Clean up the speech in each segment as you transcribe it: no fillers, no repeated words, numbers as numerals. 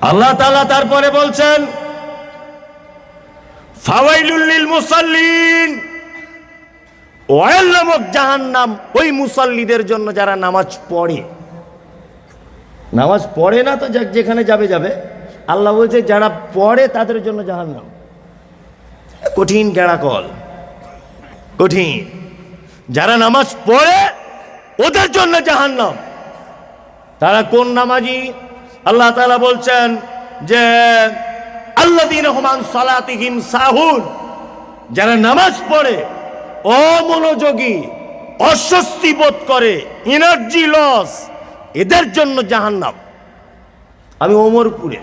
আল্লাহ তাআলা তারপরে বলছেন ফাওয়াইলুল লিল মুসাল্লিন, ওয়াইল নামক জাহান্নাম ওই মুসাল্লিদের জন্য যারা নামাজ পড়ে। নামাজ পড়ে না তো যেখানে যাবে যাবে, আল্লাহ বলছে যারা পড়ে তাদের জন্য জাহান্নাম। কঠিন গেড়াকল, কঠিন। যারা নামাজ পড়ে ওদের জন্য জাহান্নাম। তারা কোন নামাজি? আল্লাহ তাআলা বলছেন যে আল্লাযীনা হুম আন সালাতিহিম সাহুন, যারা নামাজ পড়ে অমনোযোগী, অস্বস্তি বোধ করে, এনার্জি লস, এদের জন্য জাহান্নাম। আমি ওমরপুরে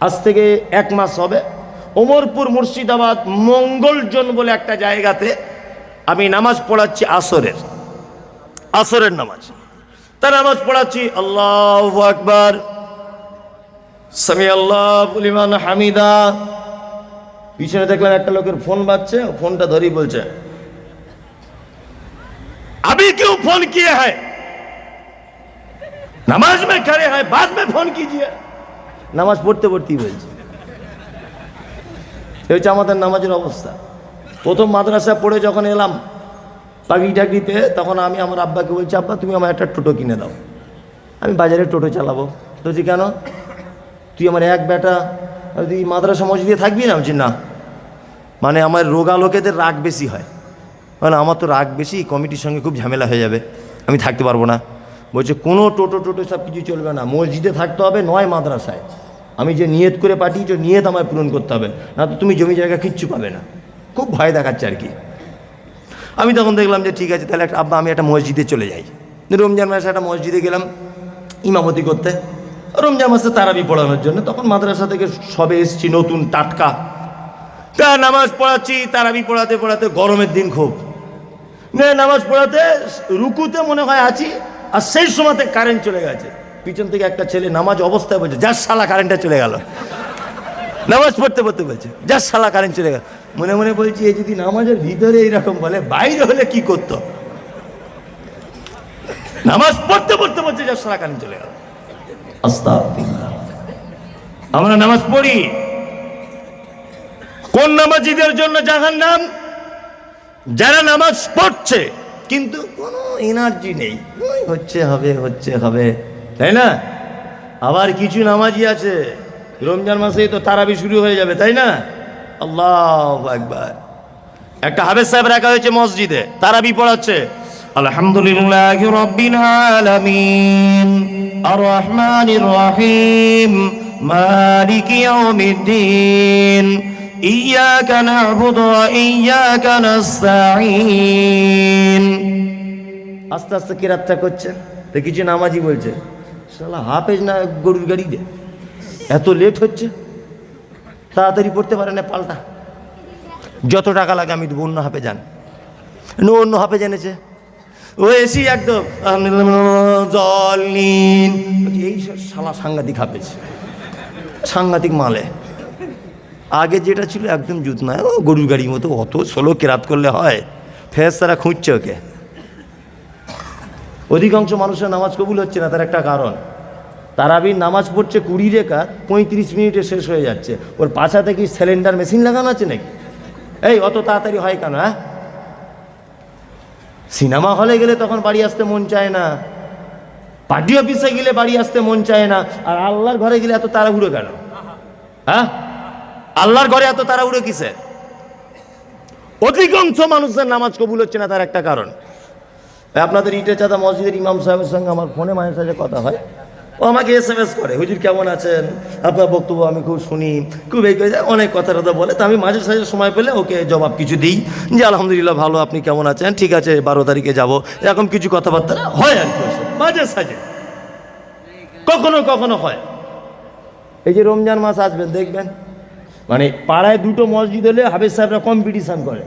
আজ থেকে 1 মাস হবে, ওমরপুর মুর্শিদাবাদ মঙ্গলজন বলে একটা জায়গাতে আমি নামাজ পড়াচ্ছি আসরের নামাজ। তার নামাজ পড়াচ্ছি, আল্লাহু আকবার, সামি আল্লাহু লিমান হামিদা। পিছনে দেখলাম একটা লোকের ফোন বাজছে, ফোনটা ধরেই বলছে अभी क्यों फोन किए हैं, नमाज में खड़े हैं, बाद में फोन कीजिए। নামাজ পড়তে পড়তেই বলছে। এই হচ্ছে আমাদের নামাজের অবস্থা। প্রথম মাদ্রাসা পড়ে যখন এলাম চাকরি টাকরি পেয়ে, তখন আমি আমার আব্বাকে বলছি, আব্বা তুমি আমার একটা টোটো কিনে দাও, আমি বাজারে টোটো চালাবো। বলছি কেন? তুই আমার এক বেটা, তুই মাদ্রাসা মসজিদে থাকবি না? বলছি না, মানে আমার রোগা লোকেদের রাগ বেশি হয়, মানে আমার তো রাগ বেশি, কমিটির সঙ্গে খুব ঝামেলা হয়ে যাবে, আমি থাকতে পারবো না। বলছে কোনো টোটো সব কিছু চলবে না, মসজিদে থাকতে হবে, নয় মাদ্রাসায়। আমি যে নিয়ত করে পাঠিয়েছি নিয়ত আমায় পূরণ করতে হবে, না তো তুমি জমি জায়গা কিচ্ছু পাবে না। খুব ভয় দেখাচ্ছে আর কি। আমি তখন দেখলাম যে ঠিক আছে, তাহলে আব্বা আমি একটা মসজিদে চলে যাই। রমজান মাসে একটা মসজিদে গেলাম ইমামতি করতে, রমজান মাসে তারাবি পড়ানোর জন্য। তখন মাদ্রাসা থেকে সবে এসছি, নতুন টাটকা। তা নামাজ পড়াচ্ছি, তারাবি পড়াতে পড়াতে, গরমের দিন খুব, নামাজ পড়াতে রুকুতে মনে হয় আছি, আর সেই সময়তে কারেন্ট চলে গেছে। পিছন থেকে একটা ছেলে নামাজ অবস্থায় বলছে, যার শালা কারেন্টটা চলে গেল। নামাজ পড়তে পড়তে বলছে, যার শালা কারেন্ট চলে গেল। মনে মনে বলছি, এই যদি নামাজের ভিতরে এইরকম বলে, বাইরে হলে কি করতো? নামাজ পড়তে পড়তে বলছে, যার শালা কারেন্ট চলে গেল। আস্তাগফিরুল্লাহ। আমরা নামাজ পড়ি, কোন নামাজীদের জন্য জাহান্নাম? যারা নামাজ পড়ছে কিন্তু কোনো এনার্জি নেই, হচ্ছে হবে, তাই না? আবার কিছু নামাজি আছে, রমজান মাসেই তো তারাবি শুরু হয়ে যাবে, তাই না? আল্লাহু আকবার। একটা হাফেজ সাহেব রাখা হয়েছে মসজিদে, তারাবি পড়াচ্ছে, আলহামদুলিল্লাহি রাব্বিল আলামিন আর রহমানির রহিম মালিকি ইয়াউমিদ্দিন ইয়্যাকা না'বুদু ওয়া ইয়্যাকা নাস্তাঈন। আস্তে আস্তে কিরাতটা করছে, তো কিছু নামাজি বলছে, শালা হাফেজ না গরুর গাড়ি দে, এত লেট হচ্ছে, তাড়াতাড়ি পড়তে পারে না, পাল্টা যত টাকা লাগে আমি দেবো, অন্য হাফেজ যান। অন্য হাফেজ এনেছে, ও এসি একদম জল নিন, এই শালা সাংঘাতিক হাফেজ, সাংঘাতিক মালে। আগে যেটা ছিল একদম জুত নয়, ও গরুর গাড়ির মতো, অত ষোলো কেরাত করলে হয়? ফেরেশতারা খুঁজছে ওকে। অধিকাংশ মানুষের নামাজ কবুল হচ্ছে না, তার একটা কারণ, তারাবির নামাজ পড়ছে 20 রেকাত, 35 মিনিটে শেষ হয়ে যাচ্ছে। ওর পাছাতে কি সিলিন্ডার মেশিন লাগানো আছে নাকি? এই অত তাড়াতাড়ি হয় কেন? হ্যাঁ, সিনেমা হলে গেলে তখন বাড়ি আসতে মন চায় না, পার্টি অফিসে গেলে বাড়ি আসতে মন চায় না, আর আল্লাহর ঘরে গেলে এত তাড়াহুড়ো কেন? হ্যাঁ, আল্লাহর ঘরে এত তাড়াহুড়ো কিসে? অধিকাংশ মানুষের নামাজ কবুল হচ্ছে না, তার একটা কারণ। আপনাদের ইটেচাঁদা মসজিদের ইমাম সাহেবের সঙ্গে আমার ফোনে মাঝে সাঝে কথা হয়, ও আমাকে SMS করে, হুজুর কেমন আছেন, আপনার বক্তব্য আমি খুব শুনি, খুব এই অনেক কথা বলে। তো আমি মাঝে সাঝে সময় পেলে ওকে জবাব কিছু দিই যে আলহামদুলিল্লাহ ভালো, আপনি কেমন আছেন, ঠিক আছে 12 তারিখে যাব, এরকম কিছু কথাবার্তা হয় আর কি, মাঝে সাঝে কখনো কখনো হয়। এই যে রমজান মাস আসবেন দেখবেন, মানে পাড়ায় 2টো মসজিদ হলে হাফেজ সাহেবরা কম্পিটিশান করে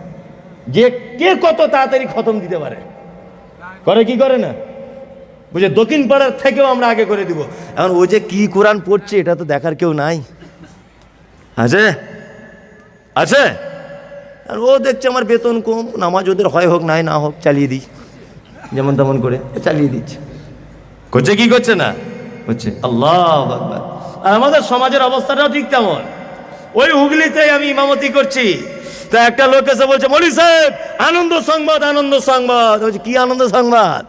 যে কে কত তাড়াতাড়ি খতম দিতে পারে। করে কি করে না? বুঝে দক্ষিণ পাড়ার থেকেও আমরা আগে করে দিব। এখন ও যে কি কোরআন পড়ছে এটা তো দেখার কেউ নাই, আছে আছে আর ও দেখছে আমার বেতন কম, নামাজ ওদের হয় হোক নাই না হোক চালিয়ে দিই, যেমন তেমন করে চালিয়ে দিচ্ছে। করছে কি করছে না? হচ্ছে আল্লাহু আকবার। আর আমাদের সমাজের অবস্থাটাও ঠিক তেমন। ওই হুগলিতেই আমি ইমামতি করছি, তা একটা লোক এসে বলছে, মৌলভী সাহেব আনন্দ সংবাদ, আনন্দ সংবাদ। বলছে কি আনন্দ সংবাদ?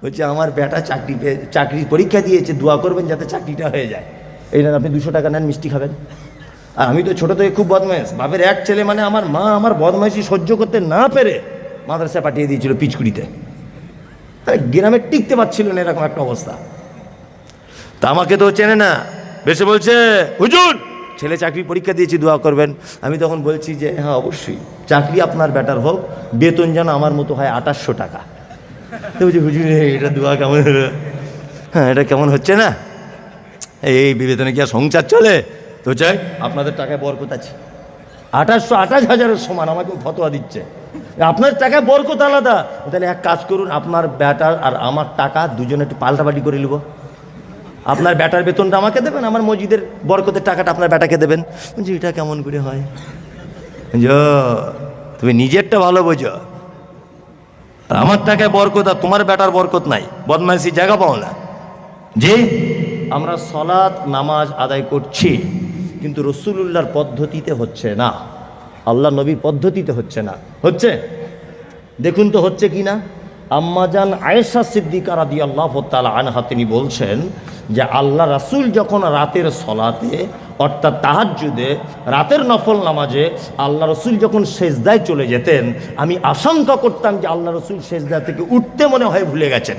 বলছে আমার বেটা চাকরির পরীক্ষা দিয়েছে, দোয়া করবেন যাতে চাকরিটা হয়ে যায়। এই না, আপনি 200 টাকা নেন, মিষ্টি খাবেন। আর আমি তো ছোটো থেকে খুব বদমাইশ, বাপের এক ছেলে, মানে আমার মা আমার বদমাইশি সহ্য করতে না পেরে মাদ্রাসায় পাঠিয়ে দিয়েছিল পিচকুড়িতে। গ্রামে টিকতে পারছিল না, এরকম একটা অবস্থা। তা আমাকে তো চেনে না, বেশি বলছে হুজুর ছেলে চাকরির পরীক্ষা দিয়েছি, দোয়া করবেন। আমি তখন বলছি যে হ্যাঁ অবশ্যই, চাকরি আপনার বেটার হোক, বেতন যেন আমার মতো হয় 2800 টাকা। তো বলছি হুজুর এটা দোয়া কেমন হলো? হ্যাঁ এটা কেমন হচ্ছে না, এই বেতনে কি আর সংসার চলে? তো চাই আপনাদের টাকায় বরকত আছে। 28,000 সমান আমাকে ফতোয়া দিচ্ছে, আপনার টাকায় বরকত আলাদা। তাহলে এক কাজ করুন, আপনার বেটার আর আমার টাকা দুজনে একটু পাল্টাপাল্টি করে নেব। আপনার বেটার বেতনটা আমাকে দেবেন, আমার মসজিদের বরকতের টাকাটা আপনার বেটাকে দেবেন। বলছি এটা কেমন করে হয়? তুমি নিজেরটা ভালো বোঝো, আমার টাকায় বরকত আর তোমার বেটার বরকত নাই, বদমাইশি জায়গা পাও না। যে আমরা সলাৎ নামাজ আদায় করছি, কিন্তু রসুলুল্লাহর পদ্ধতিতে হচ্ছে না, আল্লাহ নবীর পদ্ধতিতে হচ্ছে না। হচ্ছে দেখুন তো হচ্ছে কি না। আম্মাজান আয়েশা সিদ্দিকা রাদিয়াল্লাহু তাআলা আনহা তিনি বলছেন যে আল্লাহ রাসূল যখন রাতের সলাতে অর্থাৎ তাহাজ্জুদে, রাতের নফল নামাজে আল্লাহ রসুল যখন সেজদায় চলে যেতেন, আমি আশঙ্কা করতাম যে আল্লাহ রসুল সেজদা থেকে উঠতে মনে হয় ভুলে গেছেন।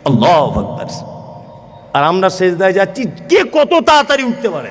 আল্লাহু আকবার। আর আমরা সেজদায় যাচ্ছি, কে কত তাড়াতাড়ি উঠতে পারে?